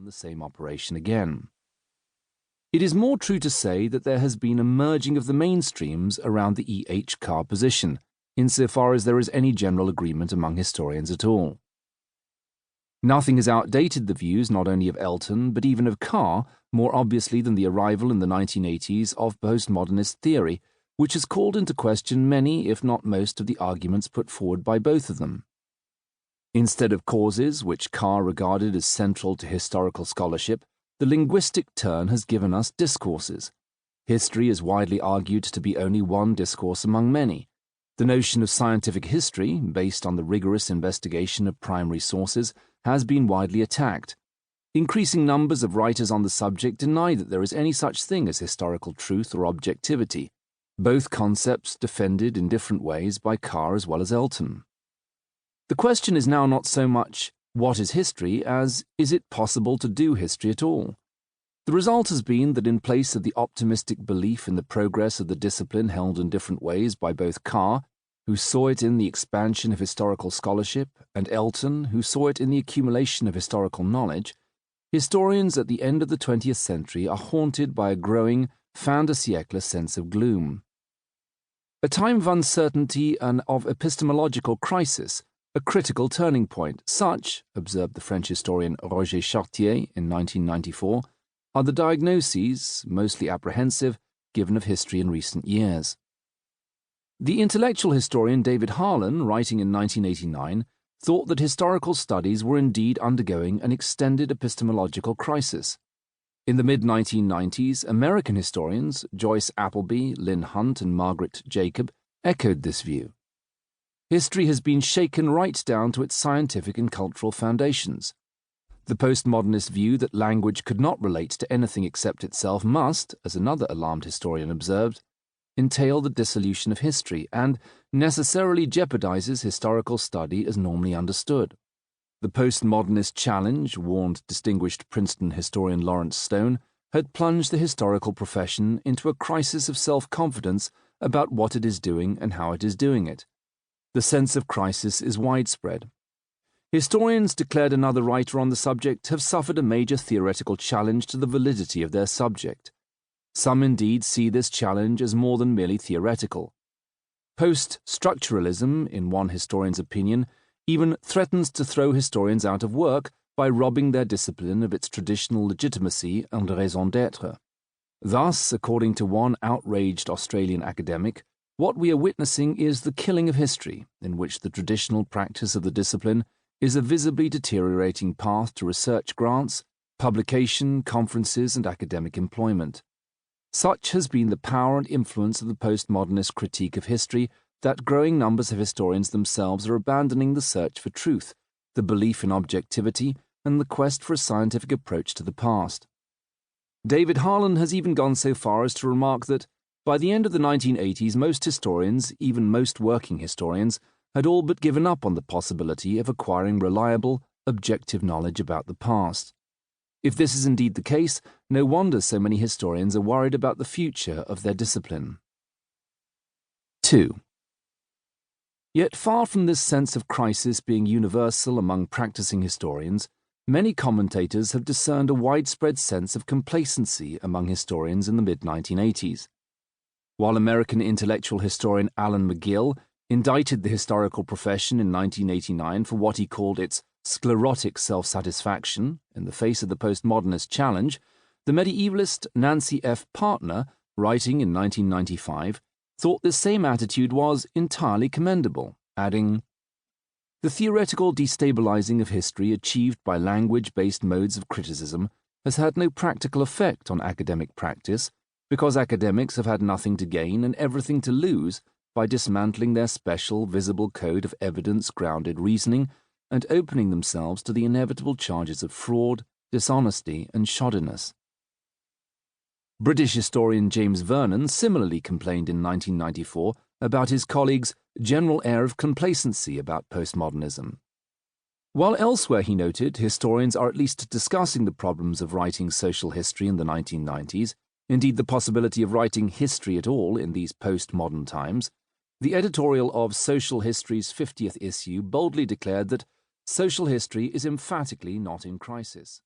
the same operation again. It is more true to say that there has been a merging of the mainstreams around the E.H. Carr position, insofar as there is any general agreement among historians at all. Nothing has outdated the views not only of Elton, but even of Carr, more obviously than the arrival in the 1980s of postmodernist theory, which has called into question many, if not most, of the arguments put forward by both of them. Instead of causes, which Carr regarded as central to historical scholarship, the linguistic turn has given us discourses. History is widely argued to be only one discourse among many. The notion of scientific history, based on the rigorous investigation of primary sources, has been widely attacked. Increasing numbers of writers on the subject deny that there is any such thing as historical truth or objectivity, both concepts defended in different ways by Carr as well as Elton. The question is now not so much what is history as is it possible to do history at all? The result has been that in place of the optimistic belief in the progress of the discipline held in different ways by both Carr, who saw it in the expansion of historical scholarship, and Elton, who saw it in the accumulation of historical knowledge, historians at the end of the 20th century are haunted by a growing fin de siècle sense of gloom. A time of uncertainty and of epistemological crisis, a critical turning point, such, observed the French historian Roger Chartier in 1994, are the diagnoses, mostly apprehensive, given of history in recent years. The intellectual historian David Harlan, writing in 1989, thought that historical studies were indeed undergoing an extended epistemological crisis. In the mid-1990s, American historians Joyce Appleby, Lynn Hunt, and Margaret Jacob echoed this view. History has been shaken right down to its scientific and cultural foundations. The postmodernist view that language could not relate to anything except itself must, as another alarmed historian observed, entail the dissolution of history and necessarily jeopardizes historical study as normally understood. The postmodernist challenge, warned distinguished Princeton historian Lawrence Stone, had plunged the historical profession into a crisis of self-confidence about what it is doing and how it is doing it. The sense of crisis is widespread. Historians, declared another writer on the subject, have suffered a major theoretical challenge to the validity of their subject. Some indeed see this challenge as more than merely theoretical. Post-structuralism, in one historian's opinion, even threatens to throw historians out of work by robbing their discipline of its traditional legitimacy and raison d'être. Thus, according to one outraged Australian academic, what we are witnessing is the killing of history, in which the traditional practice of the discipline is a visibly deteriorating path to research grants, publication, conferences, and academic employment. Such has been the power and influence of the postmodernist critique of history that growing numbers of historians themselves are abandoning the search for truth, the belief in objectivity, and the quest for a scientific approach to the past. David Harlan has even gone so far as to remark that by the end of the 1980s, most historians, even most working historians, had all but given up on the possibility of acquiring reliable, objective knowledge about the past. If this is indeed the case, no wonder so many historians are worried about the future of their discipline. 2. Yet far from this sense of crisis being universal among practicing historians, many commentators have discerned a widespread sense of complacency among historians in the mid-1980s. While American intellectual historian Alan McGill indicted the historical profession in 1989 for what he called its sclerotic self-satisfaction in the face of the postmodernist challenge, the medievalist Nancy F. Partner, writing in 1995, thought this same attitude was entirely commendable, adding, "The theoretical destabilizing of history achieved by language-based modes of criticism has had no practical effect on academic practice, because academics have had nothing to gain and everything to lose by dismantling their special, visible code of evidence-grounded reasoning and opening themselves to the inevitable charges of fraud, dishonesty, and shoddiness." British historian James Vernon similarly complained in 1994 about his colleagues' general air of complacency about postmodernism. While elsewhere, he noted, historians are at least discussing the problems of writing social history in the 1990s, indeed the possibility of writing history at all in these postmodern times, the editorial of Social History's 50th issue boldly declared that social history is emphatically not in crisis.